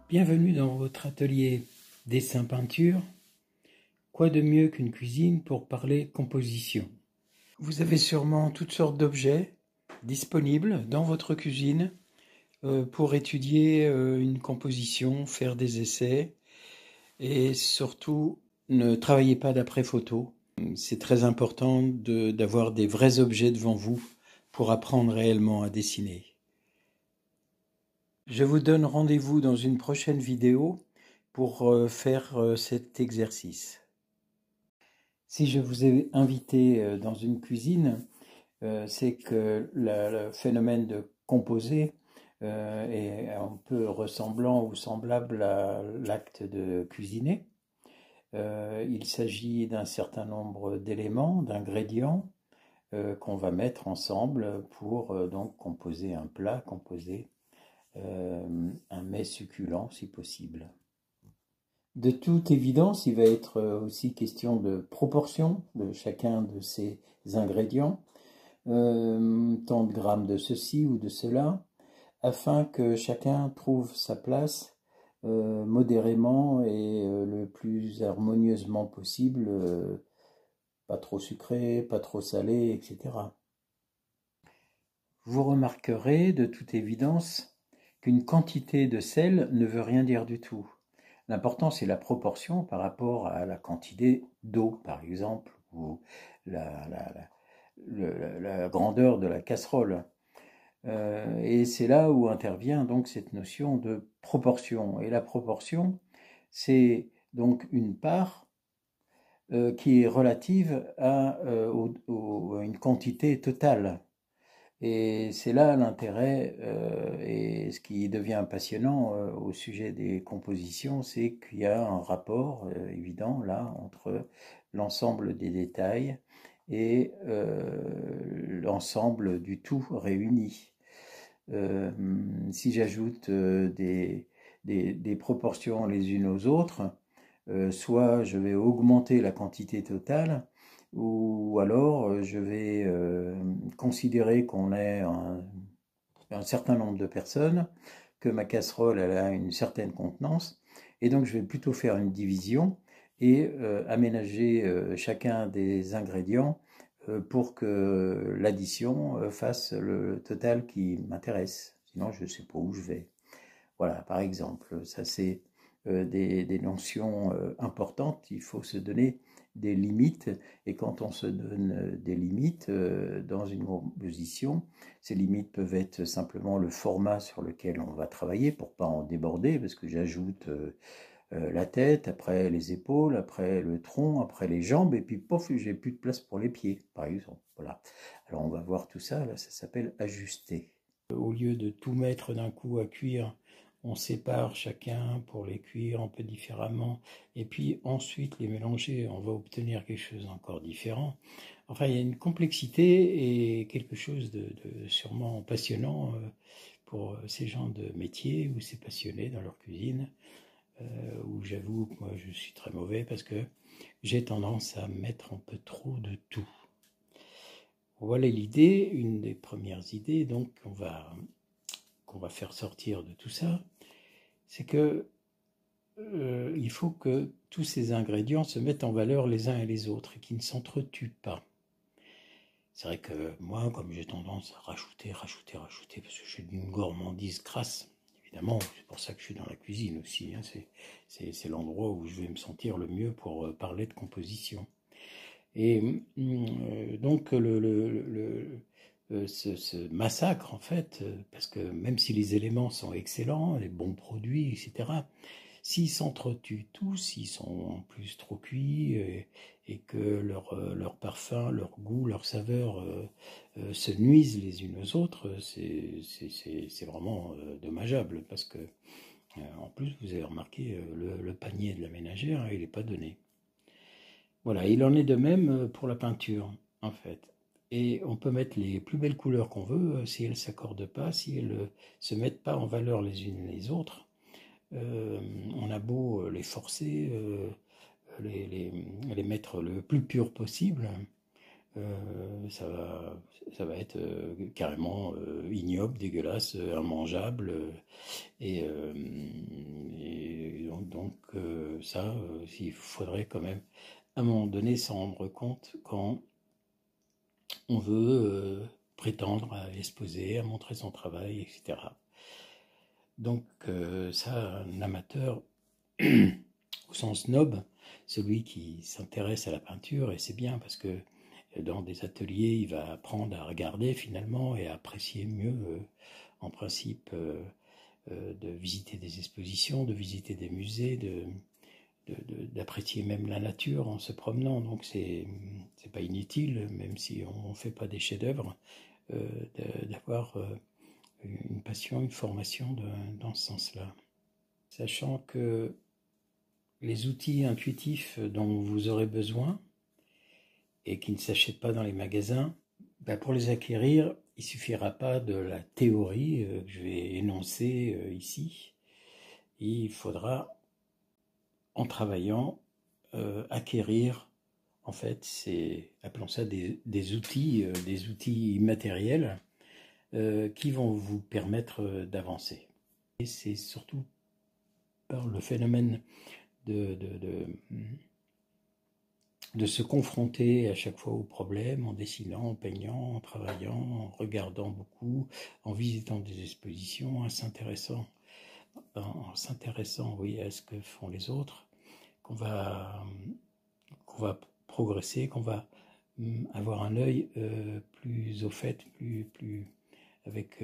Bienvenue dans votre atelier dessin-peinture. Quoi de mieux qu'une cuisine pour parler composition? Vous avez sûrement toutes sortes d'objets disponibles dans votre cuisine pour étudier une composition, faire des essais et surtout ne travaillez pas d'après photo. C'est très important d'avoir des vrais objets devant vous pour apprendre réellement à dessiner. Je vous donne rendez-vous dans une prochaine vidéo pour faire cet exercice. Si je vous ai invité dans une cuisine, c'est que le phénomène de composer est un peu ressemblant ou semblable à l'acte de cuisiner. Il s'agit d'un certain nombre d'éléments, d'ingrédients qu'on va mettre ensemble pour donc composer un plat, composer un mets succulent si possible. De toute évidence, il va être aussi question de proportion de chacun de ces ingrédients, tant de grammes de ceci ou de cela, afin que chacun trouve sa place modérément et le plus harmonieusement possible, pas trop sucré, pas trop salé, etc. Vous remarquerez de toute évidence qu'une quantité de sel ne veut rien dire du tout. L'important, c'est la proportion par rapport à la quantité d'eau, par exemple, ou la grandeur de la casserole. Et c'est là où intervient donc cette notion de proportion. Et la proportion, c'est donc une part qui est relative à une quantité totale. Et c'est là l'intérêt et ce qui devient passionnant au sujet des compositions, c'est qu'il y a un rapport évident là entre l'ensemble des détails et l'ensemble du tout réuni. Si j'ajoute des proportions les unes aux autres, soit je vais augmenter la quantité totale, ou alors je vais considérer qu'on est un certain nombre de personnes, que ma casserole elle a une certaine contenance, et donc je vais plutôt faire une division et aménager chacun des ingrédients pour que l'addition fasse le total qui m'intéresse. Sinon je ne sais pas où je vais. Voilà, par exemple, ça c'est des notions importantes. Il faut se donner des limites, et quand on se donne des limites dans une composition, ces limites peuvent être simplement le format sur lequel on va travailler pour pas en déborder, parce que j'ajoute la tête, après les épaules, après le tronc, après les jambes, et puis pof, j'ai plus de place pour les pieds, par exemple. Voilà. Alors on va voir tout ça, là, ça s'appelle ajuster. Au lieu de tout mettre d'un coup à cuire, on sépare chacun pour les cuire un peu différemment, et puis ensuite les mélanger, on va obtenir quelque chose d'encore différent. Enfin, il y a une complexité et quelque chose de sûrement passionnant pour ces gens de métier ou ces passionnés dans leur cuisine, où j'avoue que moi je suis très mauvais parce que j'ai tendance à mettre un peu trop de tout. Voilà l'idée, une des premières idées donc qu'on va faire sortir de tout ça, c'est que il faut que tous ces ingrédients se mettent en valeur les uns et les autres et qu'ils ne s'entretuent pas. C'est vrai que moi, comme j'ai tendance à rajouter, parce que je suis d'une gourmandise crasse, évidemment, c'est pour ça que je suis dans la cuisine aussi, hein, c'est l'endroit où je vais me sentir le mieux pour parler de composition. Et donc ce massacre, en fait, parce que même si les éléments sont excellents, les bons produits, etc., s'ils s'entretuent tous, s'ils sont en plus trop cuits et que leur parfum, leur goût, leur saveur se nuisent les unes aux autres, c'est vraiment dommageable parce que en plus vous avez remarqué le panier de la ménagère, hein, il n'est pas donné. Voilà, il en est de même pour la peinture en fait. Et on peut mettre les plus belles couleurs qu'on veut, si elles ne s'accordent pas, si elles ne se mettent pas en valeur les unes les autres. On a beau les forcer, les mettre le plus pur possible, ça va être carrément ignoble, dégueulasse, immangeable, et Donc ça, il faudrait quand même à un moment donné s'en rendre compte quand on veut prétendre à exposer, à montrer son travail, etc. Donc ça, un amateur, au sens noble, celui qui s'intéresse à la peinture, et c'est bien parce que dans des ateliers, il va apprendre à regarder finalement et à apprécier mieux, en principe, de visiter des expositions, de visiter des musées, d'apprécier même la nature en se promenant. Donc c'est pas inutile, même si on ne fait pas des chefs-d'œuvre, d'avoir une passion, une formation dans ce sens-là. Sachant que les outils intuitifs dont vous aurez besoin et qui ne s'achètent pas dans les magasins, pour les acquérir, il ne suffira pas de la théorie que je vais énoncer ici. Il faudra, en travaillant, acquérir, en fait, appelons ça des outils immatériels qui vont vous permettre d'avancer. Et c'est surtout par le phénomène de se confronter à chaque fois aux problèmes en dessinant, en peignant, en travaillant, en regardant beaucoup, en visitant des expositions, en s'intéressant oui, à ce que font les autres, qu'on va progresser, qu'on va avoir un œil plus au fait, avec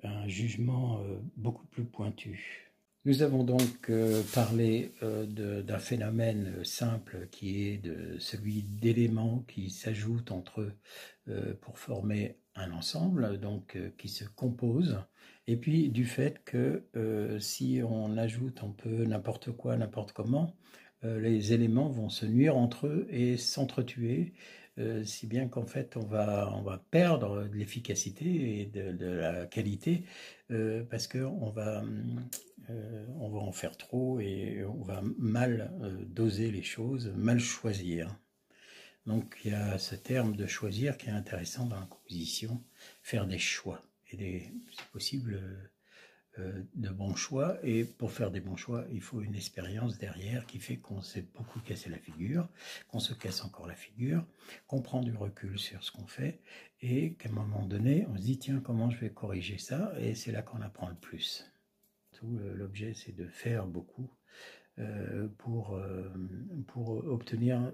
un jugement beaucoup plus pointu. Nous avons donc parlé d'un phénomène simple qui est celui d'éléments qui s'ajoutent entre eux pour former un ensemble, donc qui se compose, et puis du fait que si on ajoute un peu n'importe quoi, n'importe comment, les éléments vont se nuire entre eux et s'entretuer, si bien qu'en fait on va perdre de l'efficacité et de la qualité parce qu'on va en faire trop et on va mal doser les choses, mal choisir. Donc il y a ce terme de choisir qui est intéressant dans la composition, faire des choix. Et c'est possible de bons choix, et pour faire des bons choix, il faut une expérience derrière qui fait qu'on s'est beaucoup cassé la figure, qu'on se casse encore la figure, qu'on prend du recul sur ce qu'on fait, et qu'à un moment donné, on se dit tiens, comment je vais corriger ça, et c'est là qu'on apprend le plus. L'objet, c'est de faire beaucoup pour obtenir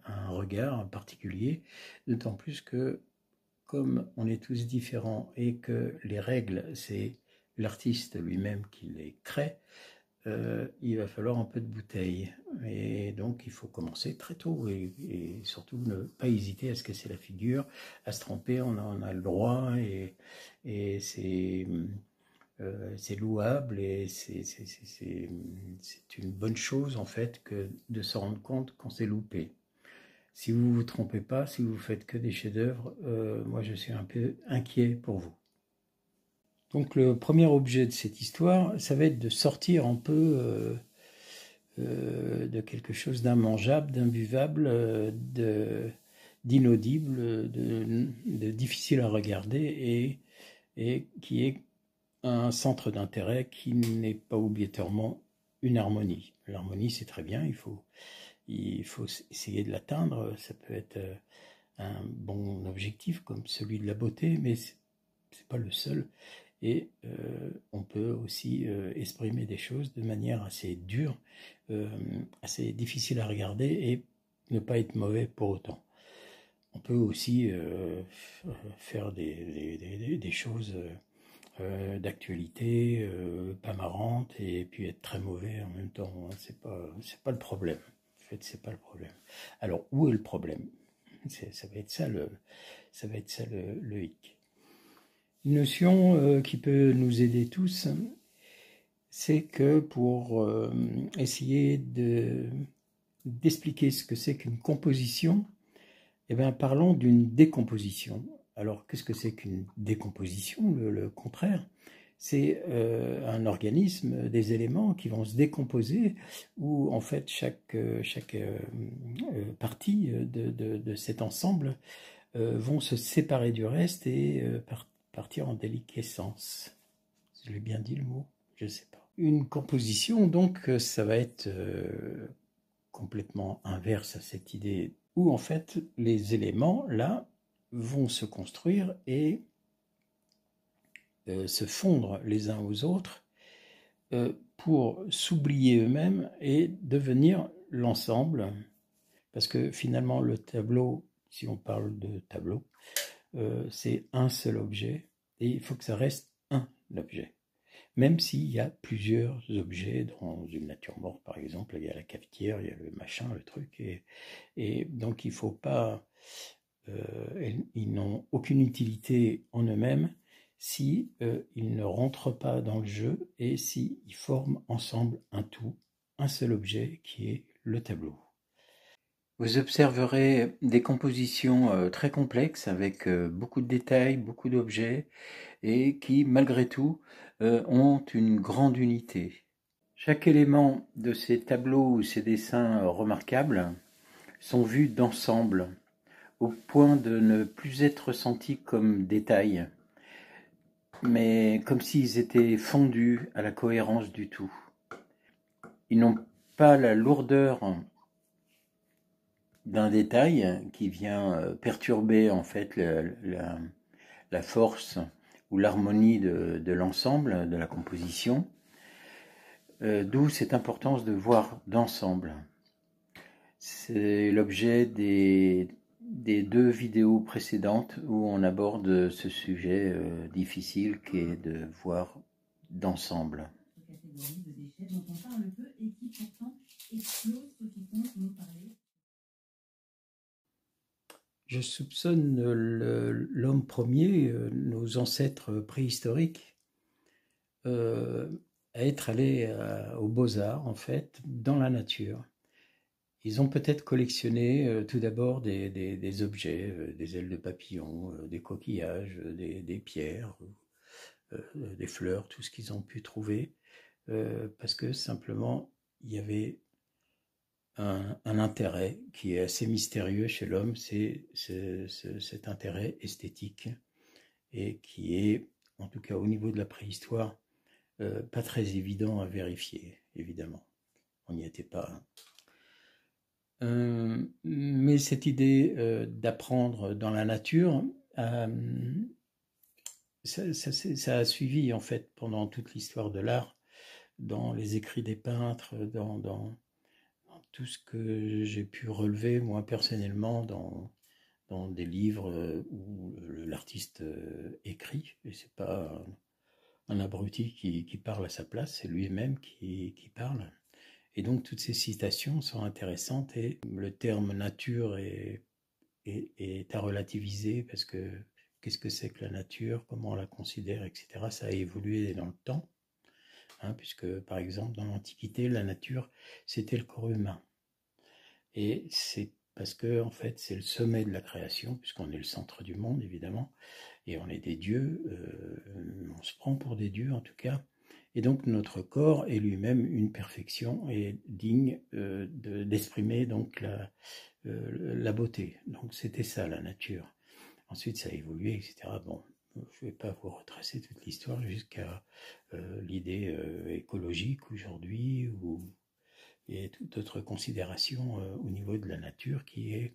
un regard particulier, d'autant plus que comme on est tous différents et que les règles, c'est l'artiste lui-même qui les crée, il va falloir un peu de bouteille. Et donc, il faut commencer très tôt et surtout ne pas hésiter à se casser la figure, à se tromper, on en a le droit et c'est louable et c'est une bonne chose en fait que de se rendre compte qu'on s'est loupé. Si vous ne vous trompez pas, si vous faites que des chefs-d'œuvre, moi je suis un peu inquiet pour vous. Donc le premier objet de cette histoire, ça va être de sortir un peu de quelque chose d'immangeable, d'imbuvable, d'inaudible, de difficile à regarder et qui est un centre d'intérêt qui n'est pas obligatoirement une harmonie. L'harmonie, c'est très bien, il faut essayer de l'atteindre, ça peut être un bon objectif comme celui de la beauté, mais c'est pas le seul. Et on peut aussi exprimer des choses de manière assez dure, assez difficile à regarder et ne pas être mauvais pour autant. On peut aussi faire des choses d'actualité, pas marrantes, et puis être très mauvais en même temps. C'est pas le problème. En fait, c'est pas le problème. Alors, où est le problème? Ça va être ça le hic. Une notion qui peut nous aider tous, c'est que pour essayer d'expliquer ce que c'est qu'une composition, eh bien, parlons d'une décomposition. Alors, qu'est-ce que c'est qu'une décomposition? Le contraire, c'est un organisme, des éléments qui vont se décomposer, où en fait chaque partie de cet ensemble vont se séparer du reste et partir en déliquescence. Je l'ai bien dit le mot? Je ne sais pas. Une composition, donc, ça va être complètement inverse à cette idée où, en fait, les éléments, là, vont se construire et se fondre les uns aux autres pour s'oublier eux-mêmes et devenir l'ensemble. Parce que finalement, le tableau, si on parle de tableau, c'est un seul objet et il faut que ça reste un objet. Même s'il y a plusieurs objets dans une nature morte, par exemple, il y a la cafetière, il y a le machin, le truc, et donc il ne faut pas, ils n'ont aucune utilité en eux-mêmes si ils ne rentrent pas dans le jeu et si ils forment ensemble un tout, un seul objet qui est le tableau. Vous observerez des compositions très complexes avec beaucoup de détails, beaucoup d'objets et qui, malgré tout, ont une grande unité. Chaque élément de ces tableaux ou ces dessins remarquables sont vus d'ensemble, au point de ne plus être sentis comme détails, mais comme s'ils étaient fondus à la cohérence du tout. Ils n'ont pas la lourdeur d'un détail qui vient perturber en fait la force ou l'harmonie de l'ensemble, de la composition, d'où cette importance de voir d'ensemble. C'est l'objet des 2 vidéos précédentes où on aborde ce sujet difficile qui est de voir d'ensemble. Catégorie de déchets dont on parle peu et qui pourtant explose Sophie Comte nous parler. Je soupçonne l'homme premier, nos ancêtres préhistoriques, à être allés aux Beaux-Arts, en fait, dans la nature. Ils ont peut-être collectionné tout d'abord des objets, des ailes de papillon, des coquillages, des pierres, des fleurs, tout ce qu'ils ont pu trouver, parce que simplement, il y avait un intérêt qui est assez mystérieux chez l'homme, c'est cet intérêt esthétique et qui est, en tout cas au niveau de la préhistoire, pas très évident à vérifier, évidemment. On n'y était pas. Mais cette idée d'apprendre dans la nature, ça a suivi en fait pendant toute l'histoire de l'art, dans les écrits des peintres, dans tout ce que j'ai pu relever moi personnellement dans des livres où l'artiste écrit, et c'est pas un abruti qui parle à sa place, c'est lui-même qui parle. Et donc toutes ces citations sont intéressantes et le terme nature est à relativiser parce que qu'est-ce que c'est que la nature, comment on la considère, etc. Ça a évolué dans le temps, puisque par exemple dans l'Antiquité, la nature c'était le corps humain. Et c'est parce que en fait c'est le sommet de la création, puisqu'on est le centre du monde évidemment, et on est des dieux, on se prend pour des dieux en tout cas. Et donc notre corps est lui-même une perfection et digne d'exprimer donc la beauté. Donc c'était ça la nature. Ensuite ça a évolué, etc. Bon, je ne vais pas vous retracer toute l'histoire jusqu'à l'idée écologique aujourd'hui, où il y a toute autre considération au niveau de la nature qui est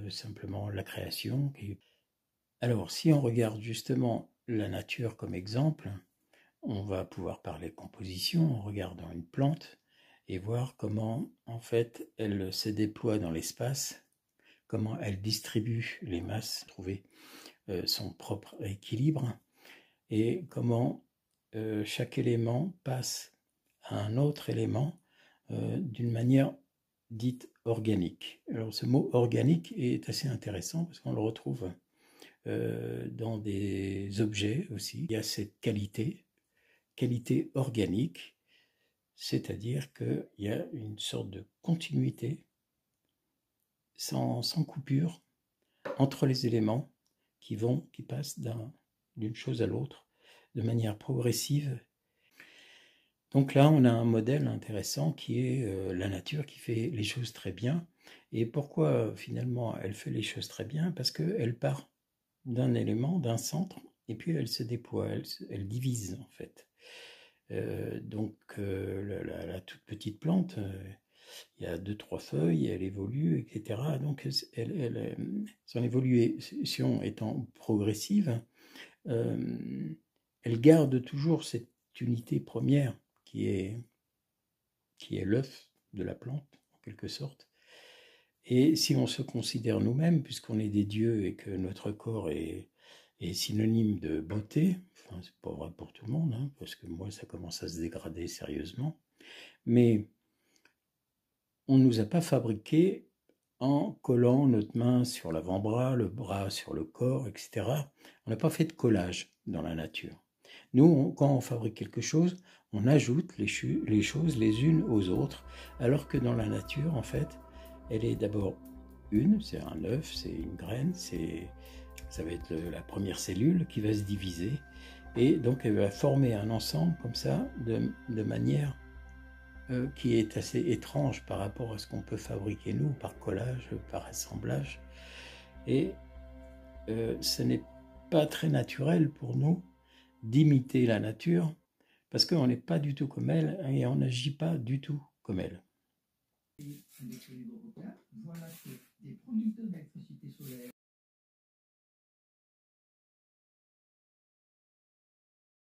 simplement la création. Alors si on regarde justement la nature comme exemple, on va pouvoir parler composition en regardant une plante et voir comment en fait elle se déploie dans l'espace, comment elle distribue les masses, trouver son propre équilibre et comment chaque élément passe à un autre élément d'une manière dite organique. Alors ce mot organique est assez intéressant parce qu'on le retrouve dans des objets aussi. Il y a cette qualité organique, c'est-à-dire qu'il y a une sorte de continuité sans coupure entre les éléments qui passent d'une chose à l'autre de manière progressive. Donc là, on a un modèle intéressant qui est la nature qui fait les choses très bien. Et pourquoi finalement elle fait les choses très bien? Parce qu'elle part d'un élément, d'un centre, et puis elle se déploie, elle divise en fait. La toute petite plante, il y a 2-3 feuilles, elle évolue, etc. Donc son évolution étant progressive, elle garde toujours cette unité première qui est l'œuf de la plante, en quelque sorte. Et si on se considère nous-mêmes, puisqu'on est des dieux et que notre corps est synonyme de beauté, enfin, c'est pas vrai pour tout le monde, hein, parce que moi ça commence à se dégrader sérieusement, mais on ne nous a pas fabriqués en collant notre main sur l'avant-bras, le bras sur le corps, etc. On n'a pas fait de collage dans la nature. Nous, quand on fabrique quelque chose, on ajoute les choses les unes aux autres, alors que dans la nature, en fait, elle est d'abord c'est un œuf, c'est une graine, ça va être la première cellule qui va se diviser, et donc elle va former un ensemble comme ça, de manière qui est assez étrange par rapport à ce qu'on peut fabriquer nous, par collage, par assemblage. Et ce n'est pas très naturel pour nous d'imiter la nature, parce qu'on n'est pas du tout comme elle, et on n'agit pas du tout comme elle. Voilà que des producteurs d'électricité solaire